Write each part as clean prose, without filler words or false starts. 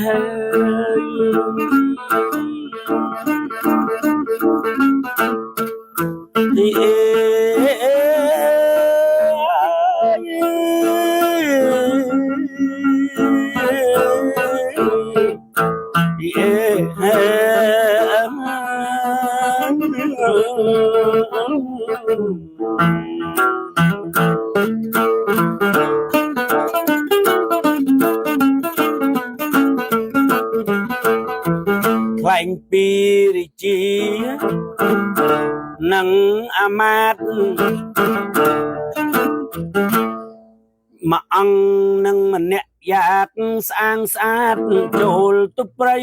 ខ្លែងពីរាជានឹងអាមាត្យមួយអង្គនឹងម្នាក់យ៉ាតស្អាងស្អាតចូលទៅព្រៃ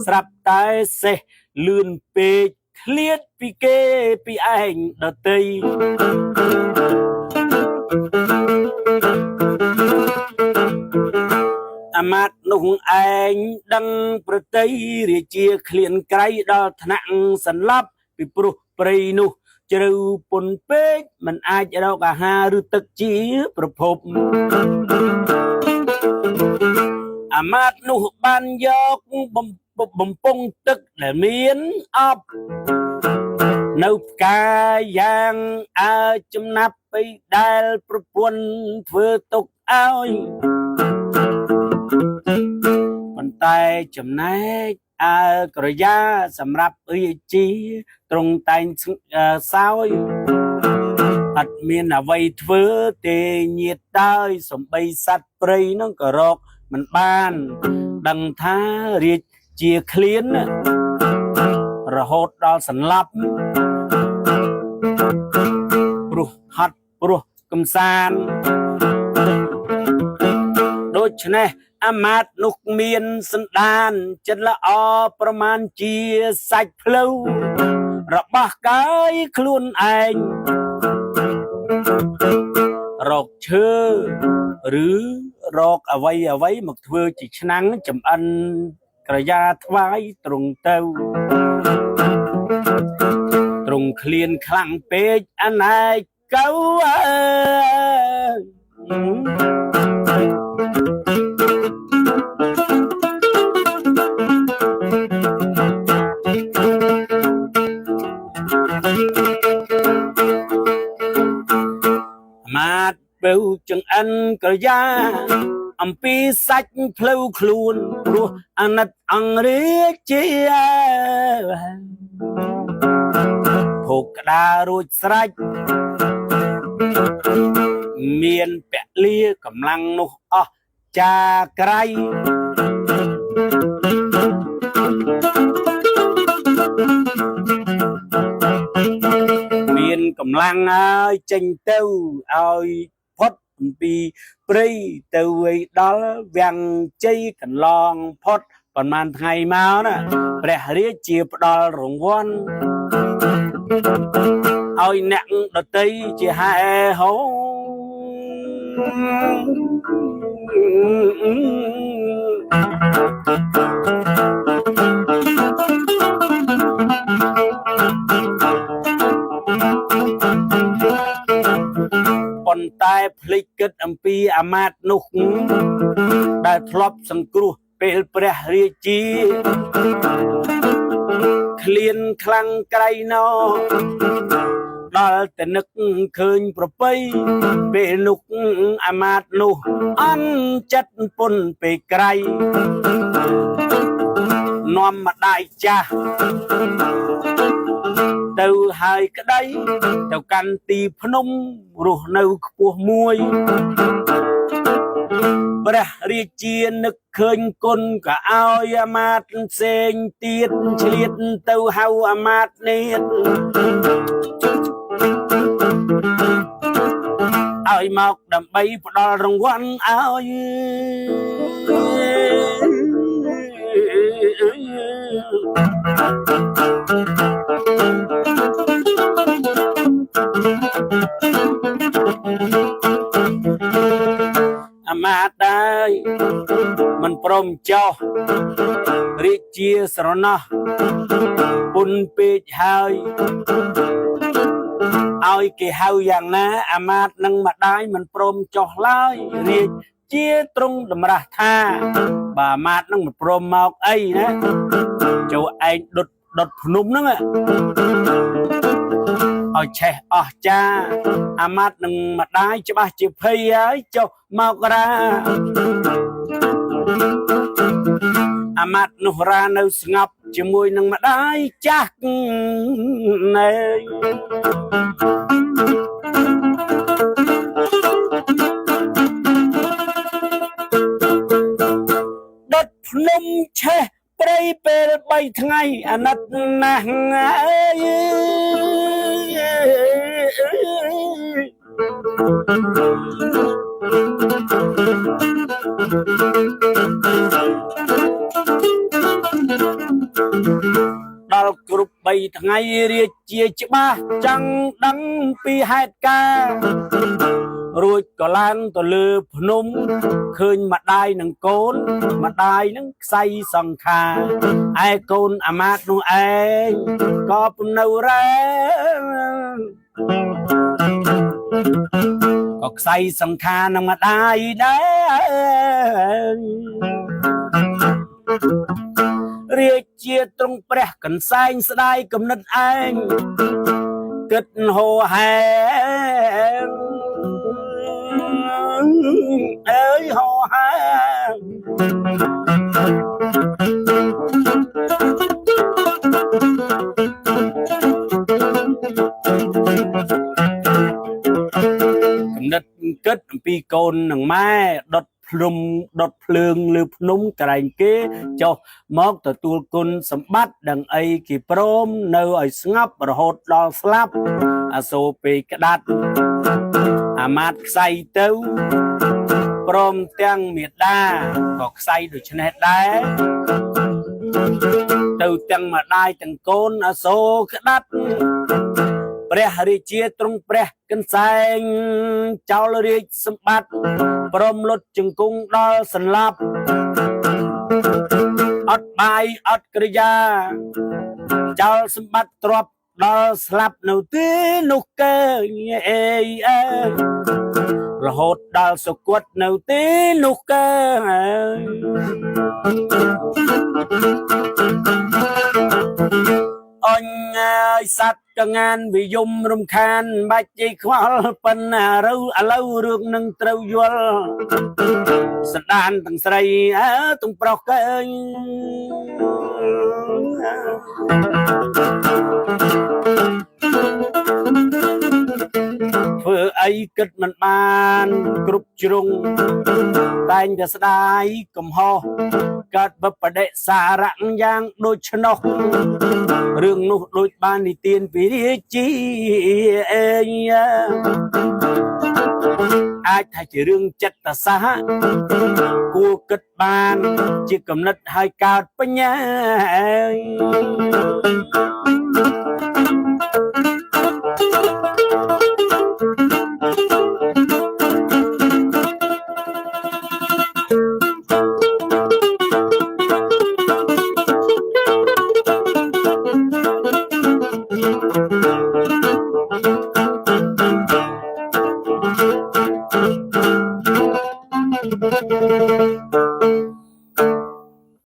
ស្រាប់តែសេះលឿនពេកឃ្លាតពីគេពីឯងដតីអាមាត្យនោះឯងដឹងប្រតិរាជាឃ្លានក្រៃដល់ថ្នាក់សន្លប់ពីព្រោះព្រៃនោះជ្រៅពន់ពេកមិនអាចរកអាហារឬទឹកជាប្រភពអាមាត្យនោះបានយកបំពង់ទឹកដែលមានអប់នៅផ្កាយ៉ាងអើចំណាប់ពីដែលប្រពន្ធធ្វើទុកឲ្យប៉ុន្តែចំណែកអើក្រយ៉ាសម្រាប់រាជាទ្រង់តែងសោយអត់មានអ្វីធ្វើទេញាតដោយសំបីសត្វព្រៃនោះក៏រកមិនបានដឹងថារាជាឃ្លានរហូតដល់សន្លប់ព្រោះហត់ព្រោះកំសាន្តដូច្នេះអាមាត្យនោះមានសន្តានចិត្តល្អប្រមាណជាសាច់ភ្លៅរបស់កាយខ្លួនឯងរកឈើឬរកអ្វីមកធ្វើជាឆ្នាំងចំអិនក្រយ៉ាថ្វាយត្រង់ទៅត្រង់ឃ្លានខ្លាំងពេកអណែកកៅមាត្យបើចង្អិនក្រយ៉ាអំពីសាច់ភ្លៅខ្លួនព្រោះអាណិតអង្គរាជាភោគក្តាររួចស្រេចមានពលីកម្លាំងនោះអស់ចាក្រៃមានកម្លាំងហើយចេញទៅឲ្យផុតអំពីព្រៃទៅឲ្យដល់វាំងជ័យកន្លងផុតប៉ុន្មានថ្ងៃមកណាព្រះរាជាផ្ដល់រង្វាន់ឲ្យអ្នកដតីជាហែហោប៉ុន្តែភ្លេចគិតអំពីអាមាត្យនោះដែលធ្លាប់សង្គ្រោះពេលព្រះរាជាឃ្លានខ្លាំងក្រៃណោដល់តែនឹកឃើញប្រពៃពេលនោះអាមាត្យនោះអន់ចិត្តពុនពេកក្រៃនាំម្ដាយចាស់ទៅហើយក្តីទៅកាន់ទីភ្នំរស់នៅខ្ពស់មួយព្រះរាជានឹកឃើញគុណក៏ឲ្យអាមាត្យផ្សេងទៀតឆ្លៀតទៅហៅអាមាត្យនេះឲ្យមកដើម្បីផ្ដល់រង្វាន់ឲ្យអាមាត្យដែរមិនព្រមចោះរាជាស្រណោះពុនពេកហើយឲ្យគេហៅយ៉ាងណាអាមាត្យនឹងម្ដាយមិនព្រមចោះឡើយរាជាទ្រង់តម្រាស់ថា bà mát nó một prom mọc ấy nè châu anh đột nôm nữa ở trẻ ở cha mát nâng mặt đai cho ba chịu phây ấy châu mọc ra mát nó ra nơi ngọc chỉ môi nâng mặt đai chắc này đất nông che bay bay ngày nát nàng đào cướp bay ngày riêng chia ba trăng đắng pi hai ca rồi có lan có lừa nôm khơi mặt đai nâng côn mặt đai nâng say sòng khà ai côn mát nu ai có nâu ra có say sòng khà nâng mặt đai đấy riêng chia trong bè cần say đai cầm đất anh kết hồ hẹn ơi hồ hẹn cầm đất kết pi côn nằng mai đột phượng lưu núng cái kế cho móc từ tu côn sắm bắt đằng ấy kỳ prom nơi ở ngắp rồi hốt đo slap số pe cái đặt mát say tấu prom tiếng miệt đa có say được trên hết đấy từ tiếng mà đai tiếng côn số cái đặt pre hari chia trong pre cân xanh cháu lưỡi sắm bắt prom lót chừng cung đo sần lap ớt bài ớt kriya cháu sắm bắt trop đo slap nấu tí nục cơ rồi hốt đo sốt quất nấu tí nục cơ anh sát cho ngàn vì dung rung khan bạch chi khoa phân lâu rước nâng trâu dual sát đàn thằng sầy tung prok vừa ấy kết mình ban group chung tayจะสดายcầm ho kết bập đệ xa rạng giang đôi chân nóc rương nụ đôi ban đi tiền vì chi ai thay chỉ rương chất ta xa cua kết ban chỉ cầm nứt hai cao bên nhà